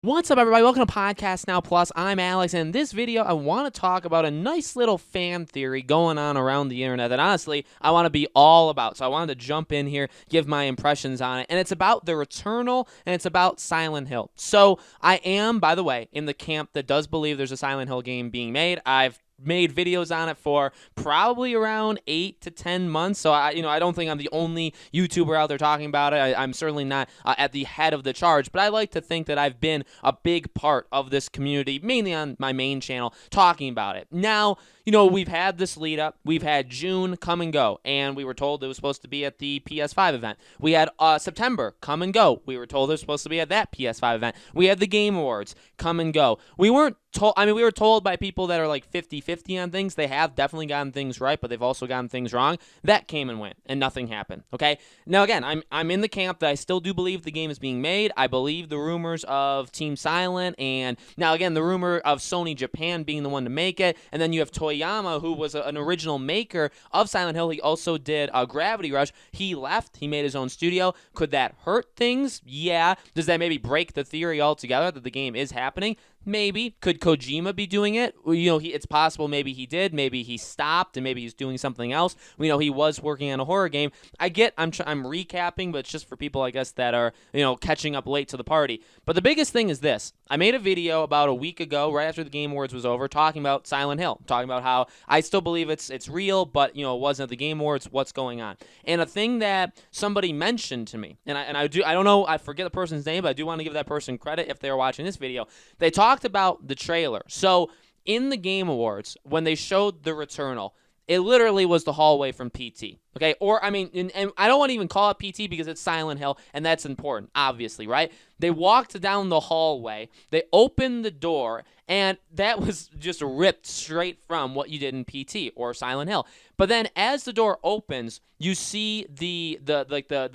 What's up, everybody? Welcome to Podcast Now Plus. I'm Alex, and in this video, I want to talk about a nice little fan theory going on around the internet that, honestly, I want to be all about. So I wanted to jump in here, give my impressions on it, and it's about the Returnal, and it's about Silent Hill. So I am, by the way, in the camp that does believe there's a Silent Hill game being made. I've made videos on it for probably around 8 to 10 months. So I don't think I'm the only YouTuber out there talking about it. I'm certainly not at the head of the charge, but I like to think that I've been a big part of this community, mainly on my main channel, talking about it. Now, we've had this lead up. We've had June come and go, and we were told it was supposed to be at the PS5 event. We had September come and go. We were told it was supposed to be at that PS5 event. We had the Game Awards come and go. We weren't told, we were told by people that are like 50-50 on things. They have definitely gotten things right, but they've also gotten things wrong. That came and went, and nothing happened, okay? Now, again, I'm in the camp that I still do believe the game is being made. I believe the rumors of Team Silent, and now, again, the rumor of Sony Japan being the one to make it, and then you have Toyama, who was an original maker of Silent Hill. He also did Gravity Rush. He left. He made his own studio. Could that hurt things? Yeah. Does that maybe break the theory altogether that the game is happening? Maybe. Could Kojima be doing it? It's possible maybe he did. Maybe he stopped, and maybe he's doing something else. We know he was working on a horror game. I get I'm recapping, but it's just for people, I guess, that are, catching up late to the party. But the biggest thing is this. I made a video about a week ago, right after the Game Awards was over, talking about Silent Hill, talking about how I still believe it's real, but, it wasn't at the Game Awards. What's going on? And a thing that somebody mentioned to me, and I don't know, I forget the person's name, but I do want to give that person credit if they're watching this video. They talked about the trailer. So in the Game Awards, when they showed the Returnal, it literally was the hallway from PT. Okay, or and I don't want to even call it PT because it's Silent Hill, and that's important, obviously, right? They walked down the hallway, they opened the door, and that was just ripped straight from what you did in PT or Silent Hill. But then as the door opens, you see the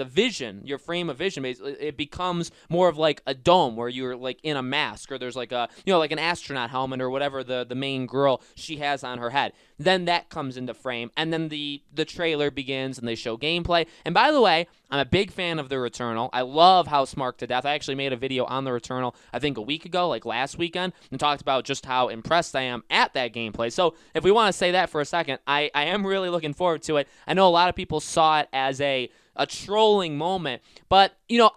vision, your frame of vision, it becomes more of like a dome where you're like in a mask, or there's like a like an astronaut helmet or whatever the main girl she has on her head. Then that comes into frame, and then the trailer begins and they show gameplay. And by the way, I'm a big fan of the Returnal. I love Housemarque to death. I actually made a video on the Returnal, I think a week ago, like last weekend, and talked about just how impressed I am at that gameplay. So if we want to say that for a second, I am really looking forward to it. I know a lot of people saw it as a trolling moment, but you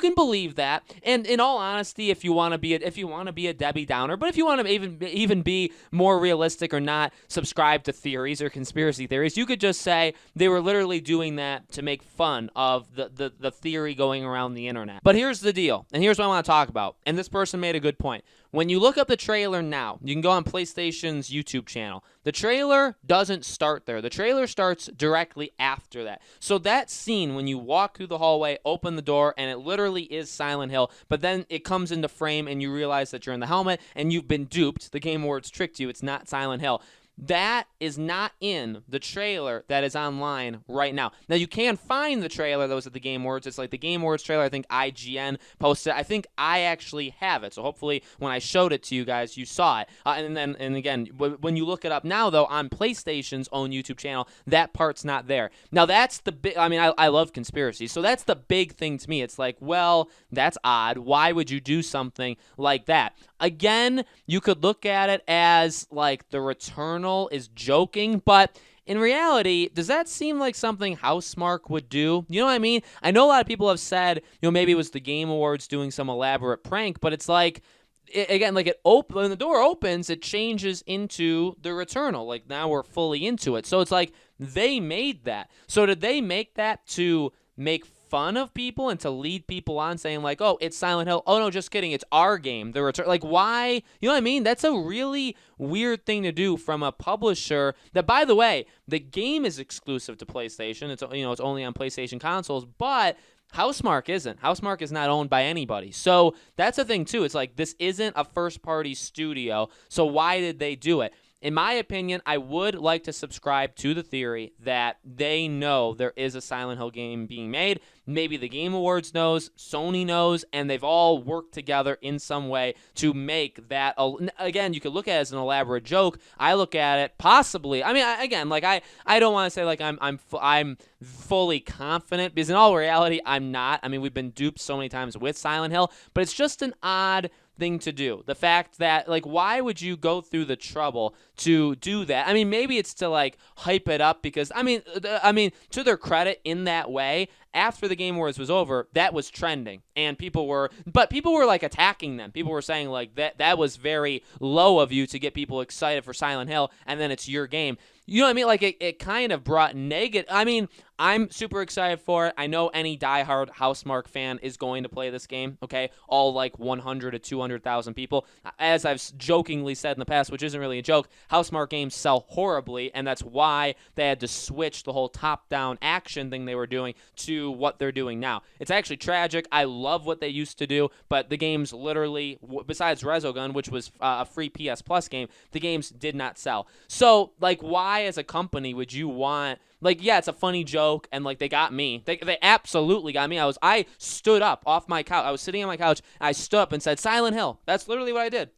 can believe that. And in all honesty, if you want to be a Debbie Downer, but if you want to even be more realistic or not subscribe to theories or conspiracy theories, you could just say they were literally doing that to make fun of the theory going around the internet. But here's the deal, and here's what I want to talk about. And this person made a good point. When you look up the trailer now, you can go on PlayStation's YouTube channel. The trailer doesn't start there. The trailer starts directly after that. So that scene, when you walk through the hallway, open the door, and it literally is Silent Hill, but then it comes into frame and you realize that you're in the helmet and you've been duped. The Game Awards tricked you. It's not Silent Hill. That is not in the trailer that is online right now. Now, you can find the trailer that was at the Game Awards. It's like the Game Awards trailer. I think IGN posted. I think I actually have it. So hopefully when I showed it to you guys, you saw it. And again, when you look it up now, though, on PlayStation's own YouTube channel, that part's not there. Now, that's the big, I love conspiracy. So that's the big thing to me. It's like, well, that's odd. Why would you do something like that? Again, you could look at it as like the Returnal is joking, but in reality, does that seem like something Housemarque would do? You know what I mean? I know a lot of people have said, maybe it was the Game Awards doing some elaborate prank, but it's like, again, like when the door opens, it changes into the Returnal. Like now we're fully into it. So it's like they made that. So did they make that to make fun of people and to lead people on saying like, oh, it's Silent Hill. Oh, no, just kidding. It's our game, the Return. Like, why? You know what I mean? That's a really weird thing to do from a publisher that, by the way, the game is exclusive to PlayStation. It's only on PlayStation consoles, but Housemarque isn't. Housemarque is not owned by anybody. So that's the thing, too. It's like this isn't a first-party studio, so why did they do it? in my opinion, I would like to subscribe to the theory that they know there is a Silent Hill game being made. Maybe the Game Awards knows, Sony knows, and they've all worked together in some way to make that. Again, you could look at it as an elaborate joke. I look at it possibly. I mean, again, like I don't want to say like I'm fully confident, because in all reality, I'm not. I mean, we've been duped so many times with Silent Hill, but it's just an odd thing to do. The fact that, like, why would you go through the trouble to do that? I mean, maybe it's to like hype it up, because I mean, to their credit, in that way, after the Game Awards was over, that was trending, and people were like attacking them. People were saying like that was very low of you to get people excited for Silent Hill, and then it's your game. You know what I mean? Like, it kind of brought negative. I mean, I'm super excited for it. I know any diehard Housemarque fan is going to play this game, okay? All like 100 to 200,000 people. As I've jokingly said in the past, which isn't really a joke, Housemarque games sell horribly, and that's why they had to switch the whole top-down action thing they were doing to what they're doing now. It's actually tragic. I love what they used to do, but the games literally, besides Resogun, which was a free PS Plus game, the games did not sell. So, like, why as a company would you want... Like, yeah, it's a funny joke, and, like, they got me. They absolutely got me. I stood up off my couch. I was sitting on my couch, and I stood up and said, Silent Hill. That's literally what I did.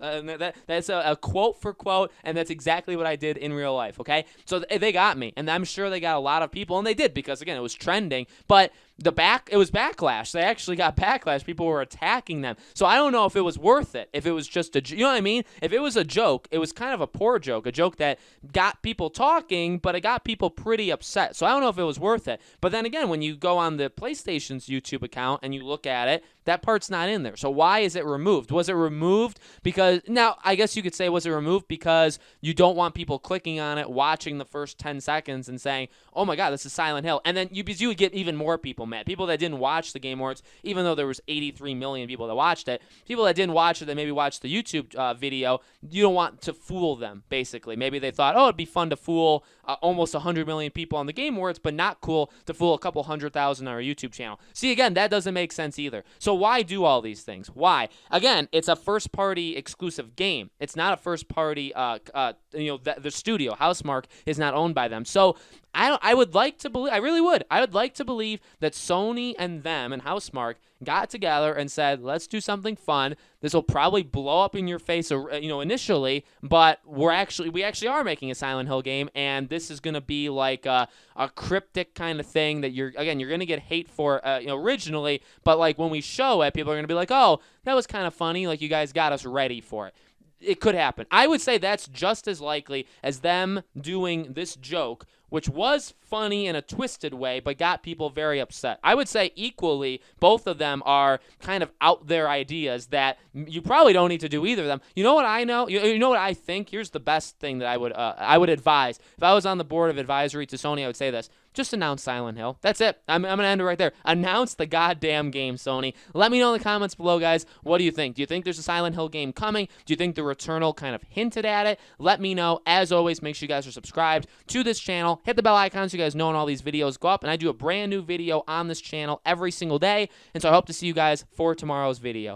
That's a quote for quote, and that's exactly what I did in real life, okay? So they got me, and I'm sure they got a lot of people, and they did, because, again, it was trending. But it was backlash. They actually got backlash. People were attacking them. So I don't know if it was worth it. If it was just you know what I mean? If it was a joke, it was kind of a poor joke, a joke that got people talking, but it got people pretty upset. So I don't know if it was worth it. But then again, when you go on the PlayStation's YouTube account and you look at it, that part's not in there. So why is it removed? Was it removed because, now I guess you could say, was it removed because you don't want people clicking on it, watching the first 10 seconds and saying, oh my God, this is Silent Hill. And then you would get even more people mad. People that didn't watch the Game Awards, even though there was 83 million people that watched it, people that didn't watch it, that maybe watched the YouTube video, you don't want to fool them, basically. Maybe they thought, oh, it'd be fun to fool almost 100 million people on the Game Awards, but not cool to fool a couple 100,000 on our YouTube channel. See, again, that doesn't make sense either. So why do all these things? Why? Again, it's a first-party exclusive game. It's not a first-party, the studio, Housemarque, is not owned by them. So I would like to believe, I really would. I would like to believe that Sony and them and Housemarque got together and said, let's do something fun. This will probably blow up in your face, initially, but we actually are making a Silent Hill game, and this is going to be like a cryptic kind of thing that you're going to get hate for, originally, but like when we show it, people are going to be like, oh, that was kind of funny. Like, you guys got us ready for it. It could happen. I would say that's just as likely as them doing this joke, which was funny in a twisted way, but got people very upset. I would say equally, both of them are kind of out there ideas that you probably don't need to do either of them. You know what I know? You know what I think? Here's the best thing that I would advise. If I was on the board of advisory to Sony, I would say this. Just announce Silent Hill. That's it. I'm going to end it right there. Announce the goddamn game, Sony. Let me know in the comments below, guys. What do you think? Do you think there's a Silent Hill game coming? Do you think the Returnal kind of hinted at it? Let me know. As always, make sure you guys are subscribed to this channel. Hit the bell icon so you guys know when all these videos go up. And I do a brand new video on this channel every single day. And so I hope to see you guys for tomorrow's video.